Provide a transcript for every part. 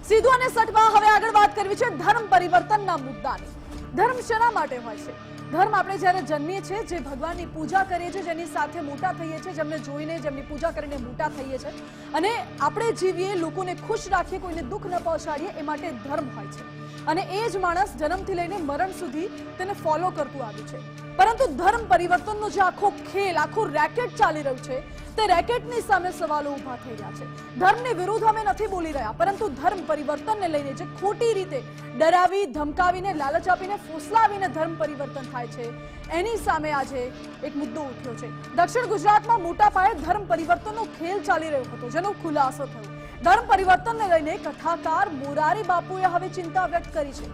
સીધું અને સટમાં હવે આગળ વાત કરવી છે ધર્મ પરિવર્તનના મુદ્દાની। ધર્મ શેના માટે હોય છે? ધર્મ આપણે જ્યારે જન્મીએ છીએ, જે ભગવાનની પૂજા કરીએ છીએ, જેની સાથે મોટા થઈએ છીએ, જેમને જોઈને જેમની પૂજા કરીને મોટા થઈએ છીએ અને આપણે જીવીએ, લોકોને ખુશ રાખીએ, કોઈને દુઃખ ન પહોંચાડીએ, એ માટે ધર્મ હોય છે। અને એ જ માણસ જન્મથી લઈને મરણ સુધી તેને ફોલો કરતું આવ્યું છે। પરંતુ ધર્મ પરિવર્તનનો જે આખો ખેલ, આખું રેકેટ ચાલી રહ્યું છે, તે રેકેટની સામે સવાલો ઊભા થઈ રહ્યા છે। ધર્મની વિરુદ્ધ અમે નથી બોલી રહ્યા, પરંતુ ધર્મ પરિવર્તનને લઈને જે ખોટી રીતે ડરાવી, ધમકાવીને, લાલચ આપીને, ફોસલાવીને ધર્મ પરિવર્તન થાય છે, એની સામે આજે એક મુદ્દો ઉઠ્યો છે। દક્ષિણ ગુજરાતમાં મોટા પાયે ધર્મ પરિવર્તનનો ખેલ ચાલી રહ્યો હતો, જેનો ખુલાસો થયો। ધર્મ પરિવર્તનને લઈને કથાકાર મોરારી બાપુએ હવે ચિંતા વ્યક્ત કરી છે।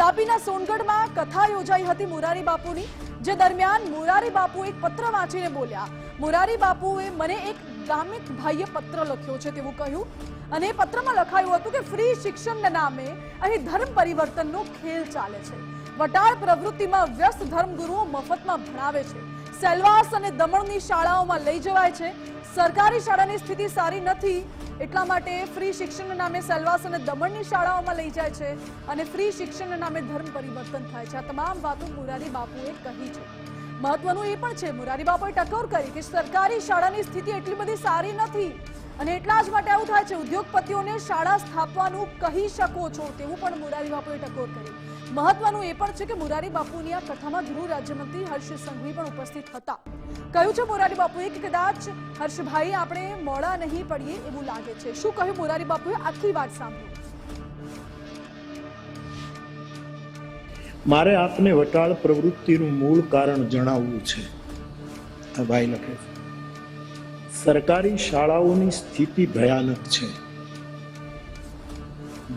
તાપીના સોનગઢમાં કથા યોજાઈ હતી મોરારી બાપુની, જે દરમિયાન મોરારી બાપુ એક પત્ર વાંચીને બોલ્યા। મોરારી બાપુએ મને એક ગામિક ભાઈએ પત્ર લખ્યો છે તેવું કહ્યું અને એ પત્રમાં લખાયું હતું કે ફ્રી શિક્ષણના નામે અહીં ધર્મ પરિવર્તનનો ખેલ ચાલે છે। વટાળ પ્રવૃત્તિમાં વ્યસ્ત ધર્મગુરુઓ મફતમાં ભણાવે છે। સેલવાસ અને દમણની શાળાઓમાં લઈ જવાય છે। સરકારી શાળાની સ્થિતિ સારી નથી, એટલા માટે ફ્રી શિક્ષણના નામે સેલવાસ અને દમણની શાળાઓમાં લઈ જાય છે અને ફ્રી શિક્ષણના નામે ધર્મ પરિવર્તન થાય છે। આ તમામ વાતો મોરારી બાપુએ કહી છે। મહત્વનું એ પણ છે, મોરારી બાપુએ ટકોર કરી કે સરકારી શાળાની સ્થિતિ એટલી બધી સારી નથી અને એટલા જ માટે આવું થાય છે। ઉદ્યોગપતિઓને શાળા સ્થાપવાનું કહી શકો છો, તેવું પણ મોરારી બાપુએ ટકોર કરી। મહત્વનું એ પણ છે કે મોરારી બાપુની આ કથામાં ગૃહ રાજ્યમંત્રી હર્ષ સંઘવી પણ ઉપસ્થિત હતા। કહ્યું છે મોરારી બાપુએ કે કદાચ હર્ષભાઈ આપણે મોડા નહીં પડીએ એવું લાગે છે। શું કહ્યું મોરારી બાપુએ, આખી વાત સાંભળો। મારે આપને વટાળ પ્રવૃત્તિનું મૂળ કારણ જણાવવું છે। આ ભાઈ લખે છે, સરકારી શાળાઓની સ્થિતિ ભયાનક છે।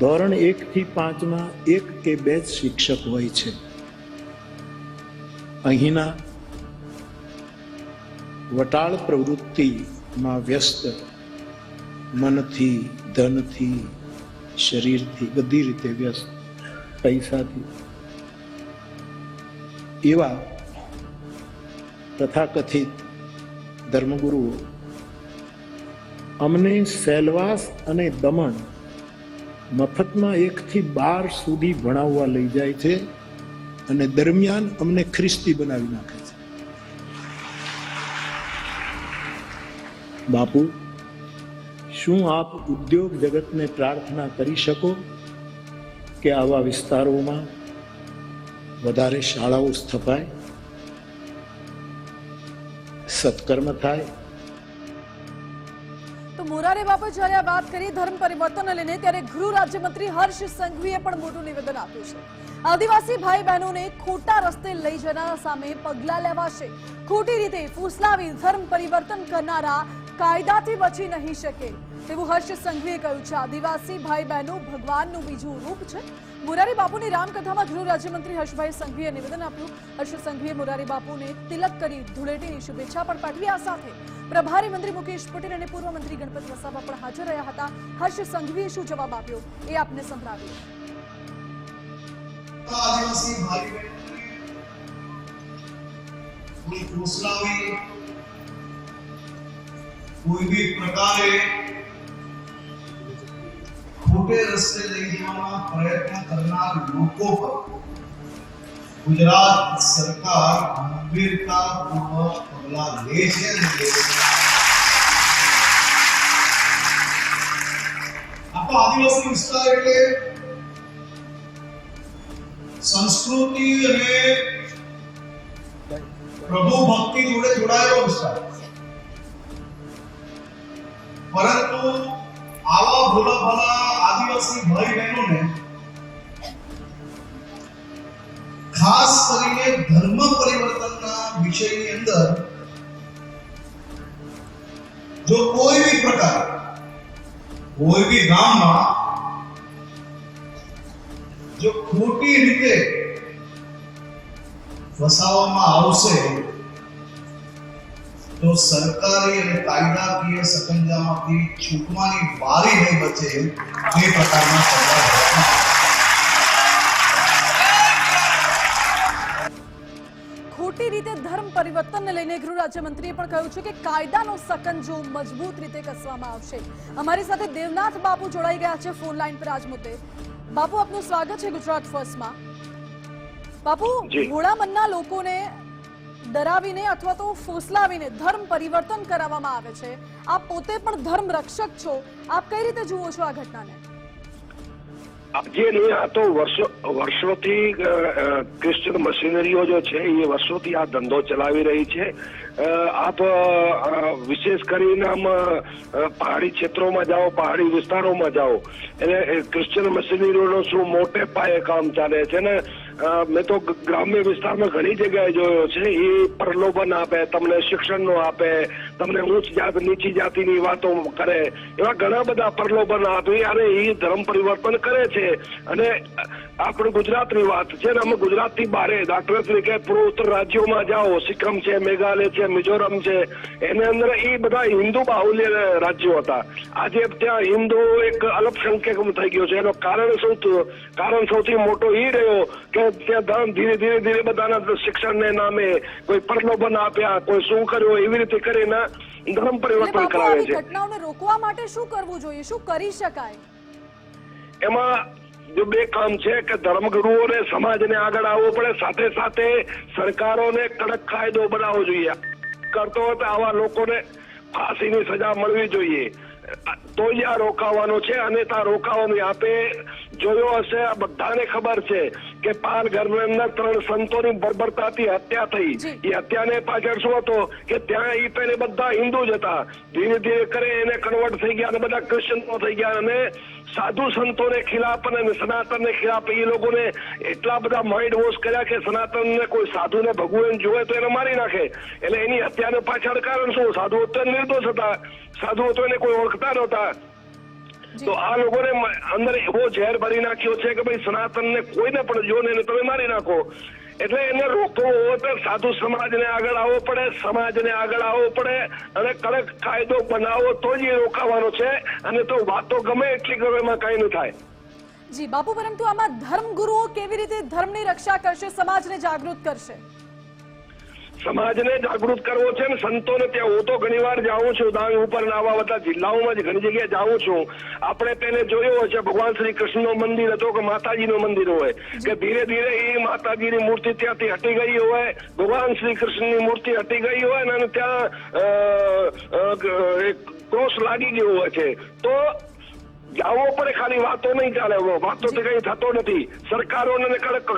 ધોરણ 1 થી 5માં 1 કે 2 જ શિક્ષક હોય છે। અહીંના વટાળ પ્રવૃત્તિમાં વ્યસ્ત, મનથી, ધનથી, શરીરથી, બધી રીતે વ્યસ્ત, પૈસાથી, એવા તથાકથિત ધર્મગુરુઓ અમને સેલવાસ અને દમણ મફતમાં 1 થી 12 સુધી ભણાવવા લઈ જાય છે અને દરમિયાન અમને ખ્રિસ્તી બનાવી નાખે છે। બાપુ, શું આપ ઉદ્યોગ જગતને પ્રાર્થના કરી શકો કે આવા વિસ્તારોમાં વધારે શાળાઓ સ્થપાય, સત્કર્મ થાય? તો મોરારી બાપુ જ્યારે આ વાત કરી ધર્મ પરિવર્તનને લઈને, ત્યારે ગૃહ રાજ્યમંત્રી હર્ષ સંઘવીએ પણ મોટું નિવેદન આપ્યું છે। આદિવાસી ભાઈ બહેનોને ખોટા રસ્તે લઈ જનારા સામે પગલાં લેવાશે। ખોટી રીતે ફૂસલાવી ધર્મ પરિવર્તન કરનારા કાયદાથી બચી નહીં શકે તેવું હર્ષ સંઘવીએ કહ્યું છે। આદિવાસી ભાઈ બહેનો ભગવાનનું બીજું રૂપ છે। મોરારી બાપુની રામકથામાં ગૃહ રાજ્યમંત્રી હર્ષભાઈ સંઘવીએ નિવેદન આપ્યું। હર્ષ સંઘવીએ મોરારી બાપુને તિલક કરી ધૂળેટીની શુભેચ્છા પણ પાઠવી। આ સાથે પ્રભારી મંત્રી મુકેશ પટેલ અને પૂર્વ મંત્રી ગણપત વસાવા પણ હાજર રહ્યા હતા। હર્ષ સંઘવીએ શું જવાબ આપ્યો એ આપને સંભળાવ્યો। આદિવાસી ભાઈ કોઈ ફોસલાવી, કોઈ भी પ્રકારે ખોટે રસ્તે લઈ જવાના પ્રયત્ન કરનાર લોકો પર ગુજરાત સરકાર ગંભીરતાપૂર્વક પગલાં લે છે। આપણો આદિવાસી વિસ્તાર એટલે સંસ્કૃતિ અને પ્રભુ ભક્તિ જોડે જોડાયેલો વિસ્તાર, પરંતુ આવા ભોળા ભાલા આદિવાસી ભાઈ બહેનોને ખાસ કરીને ધર્મ પરિવર્તનના વિષયની અંદર જો કોઈ भी પ્રકાર, કોઈ भी ગામમાં જો ખોટી રીતે ફસાવવામાં આવશે તો સરકારી અને કાયદાકીય સકંજામાંથી છૂટવાની વારી નહીં બચે એ પ્રકારના પગલાં લેવામાં। ખોટી રીતે ધર્મ પરિવર્તન પરિવર્તનને લઈને ગૃહ રાજ્યમંત્રીએ પણ કહ્યું છે કે કાયદાનો સકંજો મજબૂત રીતે કસવામાં આવશે. અમારી સાથે દેવનાથ બાપુ જોડાઈ ગયા છે ફોન લાઈન પર આજ મુદ્દે. બાપુ, આપનું સ્વાગત છે ગુજરાત ફર્સ્ટમાં. બાપુ, ઘોડામનના લોકોને ડરાવીને અથવા તો ફોસલાવીને ધર્મ પરિવર્તન કરાવવામાં આવે છે. આપ પોતે પણ ધર્મ રક્ષક છો, આપ કઈ રીતે જુઓ છો આ ઘટનાને? જે નહીં, આ તો વર્ષોથી ક્રિશ્ચન મશીનરીઓ જો છે એ વર્ષોથી આ ધંધો ચલાવી રહી છે. આપ વિશેષ કરીને આમ પહાડી ક્ષેત્રોમાં જાઓ, પહાડી વિસ્તારોમાં જાઓ, એટલે ક્રિશ્ચન મશીનરીઓનો શું મોટે પાયે કામ ચાલે છે ને. મેં તો ગ્રામ્ય વિસ્તારમાં ઘણી જગ્યાએ જોયો છે. એ પ્રલોભન આપે, તમને શિક્ષણ નો આપે, તમને ઊંચ જાત નીચી જાતિની વાતો કરે, એવા ઘણા બધા પ્રલોભન આપે અને એ ધર્મ પરિવર્તન કરે છે. અને આપણે ગુજરાતની વાત છે ને, અમે ગુજરાતથી બહાર દાખલા તરીકે પૂર્વોત્તર રાજ્યોમાં જાઓ, સિક્કમ છે, મેઘાલય છે, મિઝોરમ છે, એની અંદર એ બધા હિન્દુ બાહુલ્ય રાજ્યો હતા. આજે ત્યાં હિન્દુ એક અલ્પસંખ્યક થઈ ગયો છે. એનો કારણ સૌથી મોટો એ રહ્યો કે ત્યાં ધીરે ધીરે બધાના શિક્ષણને નામે કોઈ પ્રલોભન આપ્યા, કોઈ શું કર્યું, એવી રીતે કરીને ધર્મ પરિવર્તન કરાવે છે. ઘટનાઓને રોકવા માટે શું કરવું જોઈએ, શું કરી શકાય? એમાં જો બે કામ છે કે ધર્મગુરુઓને સમાજને આગળ આવવો પડે, સાથે સાથે સરકારોને કડક કાયદો બનાવવો જોઈએ. કરતો હોય તો આવા લોકોને ફાંસીની સજા મળવી જોઈએ. તો જ આ રોકાવાનો છે. અને ત્યાં રોકાવાની આપે જોયો હશે, આ બધાને ખબર છે કે પાલઘરની અંદર 3 સંતોની બર્બરતાથી હત્યા થઈ. એ હત્યાને પાછળ શું હતો કે ત્યાં એ પહેલે બધા હિન્દુ જ હતા, ધીરે ધીરે કરે એને કન્વર્ટ થઈ ગયા અને બધા ક્રિશ્ચનો થઈ ગયા. અને સાધુ સંતોને ખિલાફ અને સનાતનને ખિલાફ એ લોકોને એટલા બધા માઇન્ડ વોશ કર્યા કે સનાતનને કોઈ સાધુને ભગવાન જોવે તો એને મારી નાખે. એટલે એની હત્યાને પાછળ કારણ શું? સાધુઓ તો નિર્દોષ હતા, સાધુઓ તો એને કોઈ ઓળખતા નહોતા. તો આ લોકોને અંદર એવો ઝેર ભરી નાખ્યો છે કે ભાઈ સનાતનને કોઈને પણ જો ને તમે મારી નાખો. એટલે એને રોકવો હોય તો સાધુ સમાજને આગળ આવવો પડે, સમાજને આગળ આવવો પડે અને કડક કાયદો બનાવો તો જ એ રોકાવાનો છે. અને તો વાતો ગમે એટલી ગમે એમાં કઈ નહીં થાય. જી બાપુ, પરંતુ આમાં ધર્મગુરુઓ કેવી રીતે ધર્મની રક્ષા કરશે, સમાજને જાગૃત કરશે? સમાજને જાગૃત કરવો છે ને સંતોને ત્યાં. હું તો ઘણી વાર જાઉં છું ડાંગ ઉપર આવા બધા જિલ્લાઓમાં જ ઘણી જગ્યાએ જાઉં છું. આપણે પહેલે જોયું હશે ભગવાન શ્રી કૃષ્ણનું મંદિર હતો કે માતાજીનું મંદિર હોય, કે ધીરે ધીરે એ માતાજીની મૂર્તિ ત્યાંથી હટી ગઈ હોય, ભગવાન શ્રી કૃષ્ણની મૂર્તિ હટી ગઈ હોય અને ત્યાં ક્રોસ લાગી ગયો હોય છે. તો જાવો પડે, ખાલી વાતો નહીં ચાલે. વાતોથી કઈ થતો નથી. સરકારોને કડક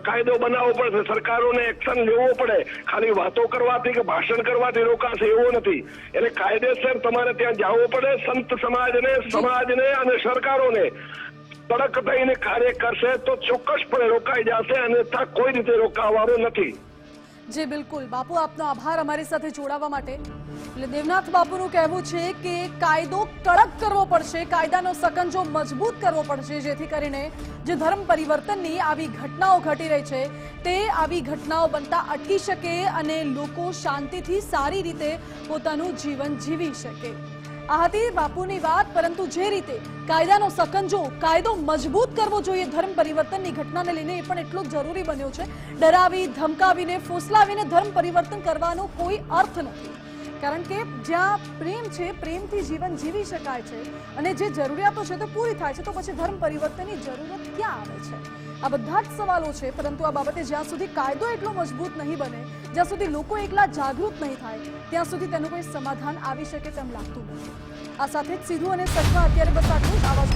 કાયદો બનાવવો પડે, સરકારોને એક્શન લેવો પડે. ખાલી વાતો કરવાથી કે ભાષણ કરવાથી રોકાશે એવું નથી. એટલે કાયદેસર તમારે ત્યાં જવું પડે. સંત સમાજને અને સરકારોને કડક થઈને કાર્ય કરશે તો ચોક્કસપણે રોકાઈ જશે, અને ત્યાં કોઈ રીતે રોકાવાનું નથી. જી બિલકુલ બાપુ, આપનો આભાર અમારી સાથે જોડાવા માટે. એટલે દેવનાથ બાપુનું કહેવું છે કે કાયદો કડક કરવો પડશે, કાયદાનો સકંજો મજબૂત કરવો પડશે, જેથી કરીને જે ધર્મ પરિવર્તનની આવી ઘટનાઓ ઘટી રહી છે તે આવી ઘટનાઓ બનતા અટકી શકે અને લોકો શાંતિથી સારી રીતે પોતાનું જીવન જીવી શકે. આ હતી બાપુની વાત. પરંતુ જે રીતે કાયદાનો સકંજો, કાયદો મજબૂત કરવો જોઈએ ધર્મ પરિવર્તનની ઘટનાને લઈને, એ પણ એટલો જ જરૂરી બન્યો છે. ડરાવી, ધમકાવીને, ફોસલાવીને ધર્મ પરિવર્તન કરવાનો કોઈ અર્થ નથી. કારણ કે જ્યાં પ્રેમ છે, પ્રેમથી જીવન જીવી શકાય છે અને જે જરૂરિયાતો છે તે પૂરી થાય છે, તો પછી ધર્મ પરિવર્તનની જરૂરત ક્યાં આવે છે? આ બધા જ સવાલો છે. પરંતુ આ બાબતે જ્યાં સુધી કાયદો એટલો મજબૂત નહીં બને, જ્યાં સુધી લોકો એકલા જાગૃત નહીં થાય, ત્યાં સુધી તેનું કોઈ સમાધાન આવી શકે તેમ લાગતું નથી. આ સાથે જ સીધું અને સચમાં અત્યારે બસ આટલું જ. આવા જ